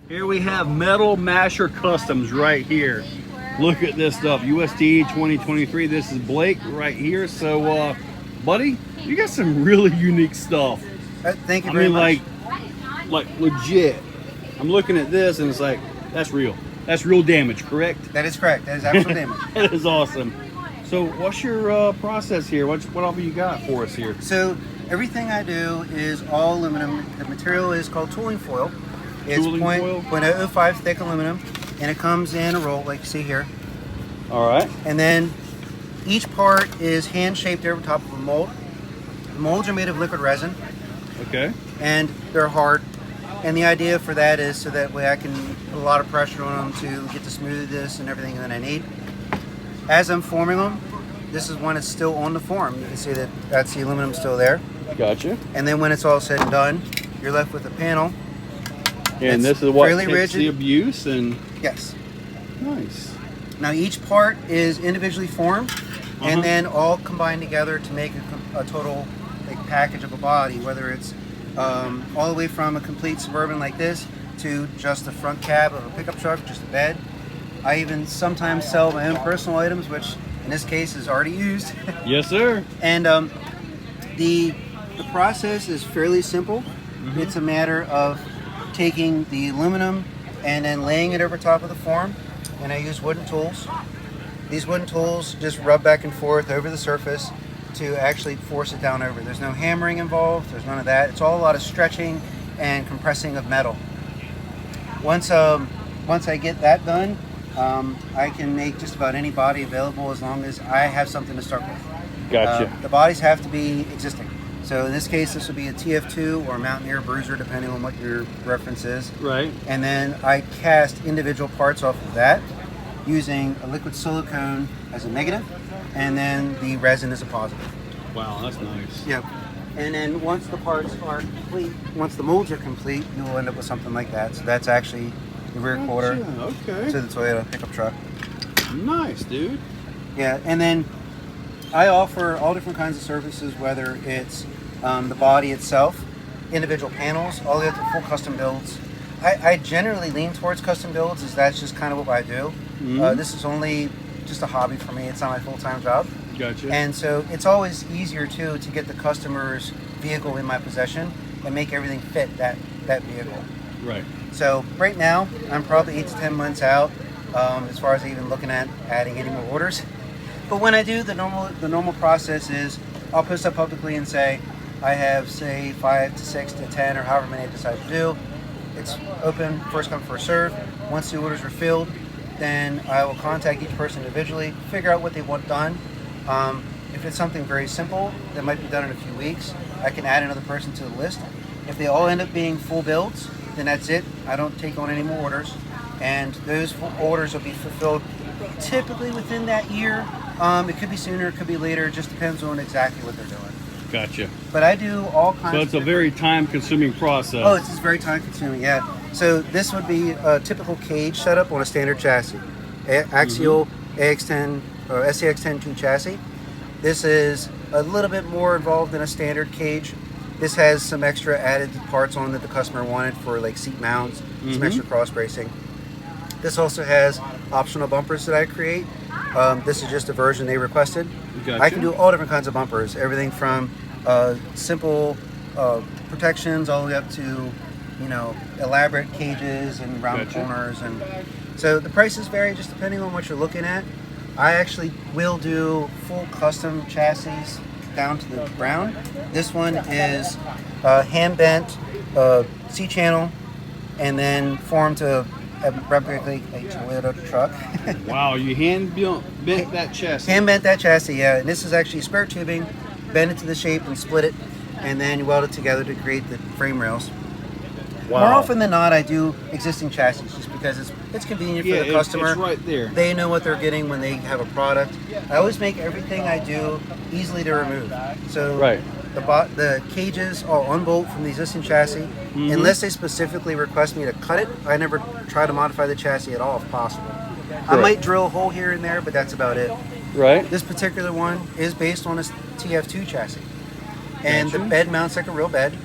Here we have Metal Masher Customs right here. Look at this stuff, USTE 2023. This is Blake right here. So, buddy, you got some really unique stuff. Thank you very much. Like legit. I'm looking at this and it's like, that's real. That's real damage, correct? That is correct. That is actual damage. That is awesome. So, what's your process here? What all you got for us here? So, everything I do is all aluminum. The material is called tooling foil. It's 0.05 thick aluminum, and it comes in a roll like you see here. All right. And then each part is hand shaped over top of a mold. The molds are made of liquid resin. Okay. And they're hard. And the idea for that is so that way I can put a lot of pressure on them to get the smoothness and everything that I need. As I'm forming them, this is when it's still on the form. You can see that that's the aluminum still there. Gotcha. And then when it's all said and done, you're left with a panel. And this is what fairly takes rigid. the abuse and... Yes. Nice. Now each part is individually formed and then all combined together to make a total package of a body, whether it's all the way from a complete Suburban like this to just the front cab of a pickup truck, just a bed. I even sometimes sell my own personal items, which in this case is already used. Yes, sir. And the process is fairly simple. It's a matter of taking the aluminum and then laying it over top of the form, and I use wooden tools. These wooden tools just rub back and forth over the surface to actually force it down over. There's no hammering involved, there's none of that. It's all a lot of stretching and compressing of metal. Once I get that done, I can make just about any body available as long as I have something to start with. Gotcha. The bodies have to be existing. So in this case, this will be a TF2 or Mountaineer Bruiser, depending on what your reference is. Right. And then I cast individual parts off of that using a liquid silicone as a negative, and then the resin is a positive. Wow, that's nice. Yep. And then once the parts are complete, once the molds are complete, you will end up with something like that. So that's actually the rear quarter Okay. to the Toyota pickup truck. Nice, dude. Yeah, and then I offer all different kinds of services, whether it's the body itself, individual panels, all the way up to full custom builds. I generally lean towards custom builds, as that's just kind of what I do. This is only just a hobby for me. It's not my full-time job. Gotcha. And so it's always easier too to get the customer's vehicle in my possession and make everything fit that vehicle. Right. So right now I'm probably 8 to 10 months out as far as even looking at adding any more orders. But when I do, the normal process is I'll post up publicly and say I have, say, 5 to 6 to 10 or however many I decide to do. It's open, first come, first serve. Once the orders are filled, then I will contact each person individually, figure out what they want done. If it's something very simple that might be done in a few weeks, I can add another person to the list. If they all end up being full builds, then that's it. I don't take on any more orders. And those full orders will be fulfilled typically within that year. It could be sooner, it could be later. It just depends on exactly what they're doing. Gotcha. But I do all kinds So of it's a very time-consuming process. Oh, it's just very time-consuming, yeah. So this would be a typical cage setup on a standard chassis. Axial AX10 or SCX-10-2 chassis. This is a little bit more involved than a standard cage. This has some extra added parts on that the customer wanted for like seat mounts, some extra cross bracing. This also has optional bumpers that I create. This is just a version they requested. Gotcha. I can do all different kinds of bumpers, everything from simple protections all the way up to, you know, elaborate cages and round corners. And so the prices vary just depending on what you're looking at. I actually will do full custom chassis down to the ground. This one is hand bent C-channel and then formed to replicate a Toyota truck. Wow, you hand bent that chassis. Hand bent that chassis, yeah. And this is actually spare tubing, bend it to the shape and split it, and then weld it together to create the frame rails. Wow. More often than not, I do existing chassis just because it's convenient for the customer. It's right there. They know what they're getting when they have a product. I always make everything I do easily to remove. So the cages all unbolt from the existing chassis. Unless they specifically request me to cut it, I never try to modify the chassis at all if possible. I might drill a hole here and there, but that's about it. Right. This particular one is based on a TF2 chassis. And the bed mounts like a real bed.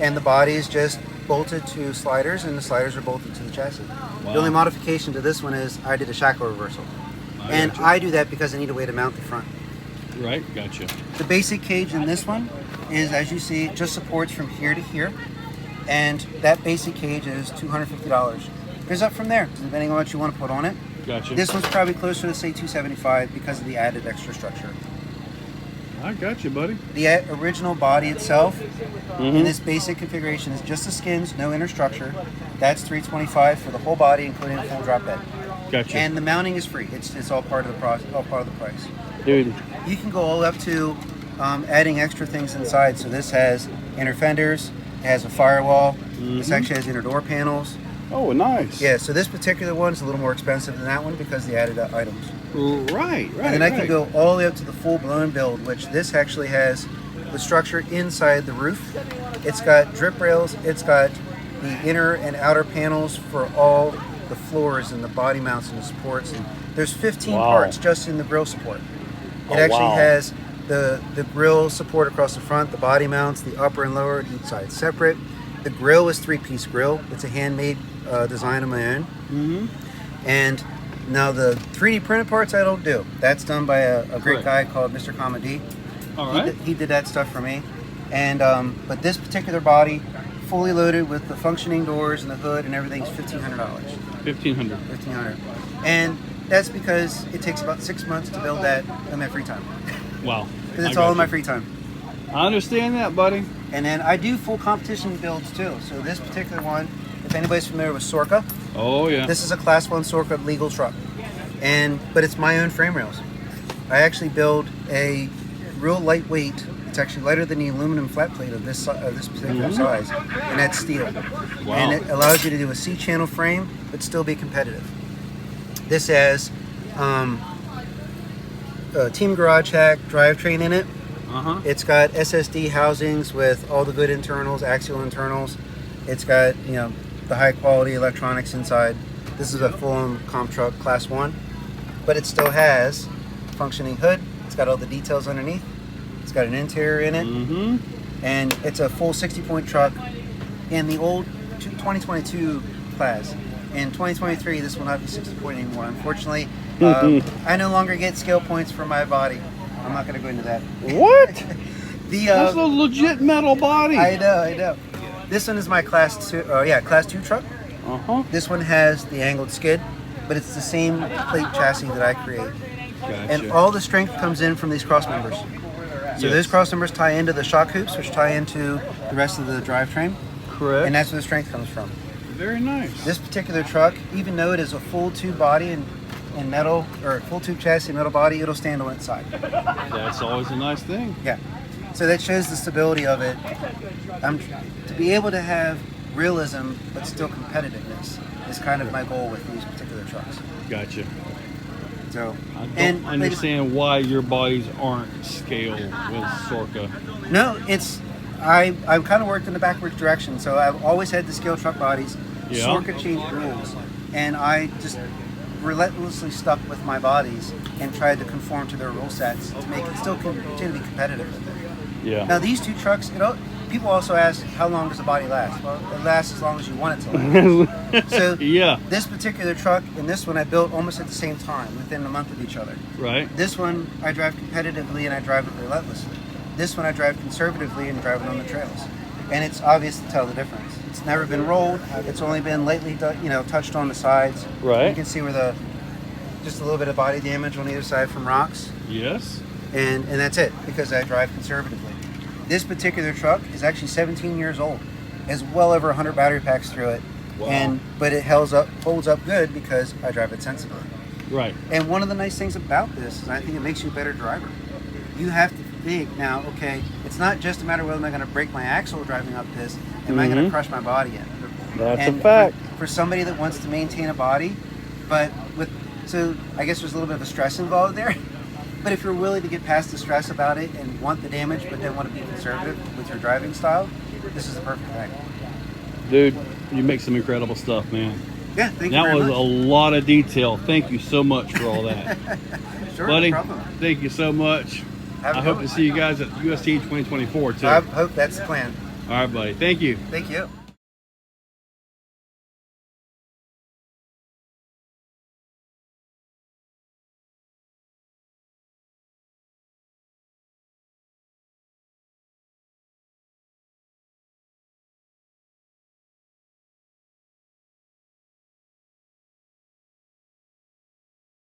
And the body is just bolted to sliders, and the sliders are bolted to the chassis. Wow. The only modification to this one is I did a shackle reversal. And Gotcha. I do that because I need a way to mount the front. Right, gotcha. The basic cage in this one is, as you see, just supports from here to here. And that basic cage is $250. There's up from there, depending on what you want to put on it. Gotcha. This one's probably closer to, say, $275 because of the added extra structure. I got you, buddy. The original body itself in this basic configuration is just the skins, no inner structure. That's $325 for the whole body, including a full drop bed. Gotcha. And the mounting is free. It's all part of the process, all part of the price. Dude, You can go all up to adding extra things inside. So this has inner fenders, it has a firewall. This actually has inner door panels. oh, nice. Yeah, so this particular one is a little more expensive than that one because of the added items. Right, right. And then I can go all the way up to the full-blown build, which this actually has the structure inside the roof. It's got drip rails. It's got the inner and outer panels for all the floors and the body mounts and the supports. And there's 15 parts just in the grill support. It actually has the grill support across the front, the body mounts, the upper and lower, each side separate. The grill is 3-piece grill. It's a handmade design of my own. And now the 3D printed parts I don't do. That's done by a great guy called Mr. Comedy. All right. He did that stuff for me. And but this particular body, fully loaded with the functioning doors and the hood and everything, is $1,500. $1,500. And that's because it takes about 6 months to build that in my free time. Wow. Because it's I all got in my you. free time. I understand that, buddy. And then I do full competition builds too. So this particular one, if anybody's familiar with Sorca, Oh, yeah. this is a Class 1 Sorca legal truck. But it's my own frame rails. I actually build a real lightweight, it's actually lighter than the aluminum flat plate of this particular size, and that's steel. Wow. And it allows you to do a C-channel frame, but still be competitive. This has Team Garage Hack drivetrain in it. It's got SSD housings with all the good internals, axial internals. It's got, you know, the high quality electronics inside. This is a full-on comp truck, Class 1, but it still has functioning hood. It's got all the details underneath. It's got an interior in it, and it's a full 60-point truck in the old 2022 class. In 2023, this will not be 60-point anymore. Unfortunately, I no longer get scale points for my body. I'm not going to go into that. What? That's a legit metal body. I know. This one is my Class 2 truck. This one has the angled skid, but it's the same plate chassis that I create. Gotcha. And all the strength comes in from these cross members. So those cross members tie into the shock hoops, which tie into the rest of the drivetrain. Correct. And that's where the strength comes from. Very nice. This particular truck, even though it is a full tube body and metal, or full tube chassis and metal body, it'll stand on its side. That's always a nice thing. Yeah. So that shows the stability of it. To be able to have realism but still competitiveness is kind of my goal with these particular trucks. Gotcha. So I don't understand why your bodies aren't scaled with Sorca. No, I've kind of worked in the backwards direction. So I've always had the scale truck bodies. Yeah. Sorca changed rules, and I just relentlessly stuck with my bodies and tried to conform to their rule sets to make it still continue to be competitive. Yeah. Now these two trucks, people also ask, how long does the body last? Well, it lasts as long as you want it to last. So yeah. This particular truck and this one I built almost at the same time, within a month of each other. Right. This one I drive competitively and I drive it relentlessly. This one I drive conservatively and drive it on the trails. And it's obvious to tell the difference. It's never been rolled. It's only been lightly, touched on the sides. Right. You can see where just a little bit of body damage on either side from rocks. Yes. And that's it, because I drive conservatively. This particular truck is actually 17 years old. It has well over 100 battery packs through it. Wow. But it holds up good because I drive it sensibly. Right. And one of the nice things about this is I think it makes you a better driver. You have to think now, okay, it's not just a matter of whether am I going to break my axle driving up this, am I going to crush my body in? That's a fact. For somebody that wants to maintain a body, so I guess there's a little bit of a stress involved there. But if you're willing to get past the stress about it and want the damage, but then want to be conservative with your driving style, this is the perfect thing. Dude, you make some incredible stuff, man. Yeah, thank you That very was much. a lot of detail. Thank you so much for all that. Sure, Buddy, no problem. thank you so much. Have a I good hope one. to see you guys at USTE 2024 too. I hope that's the plan. All right, buddy. Thank you. Thank you.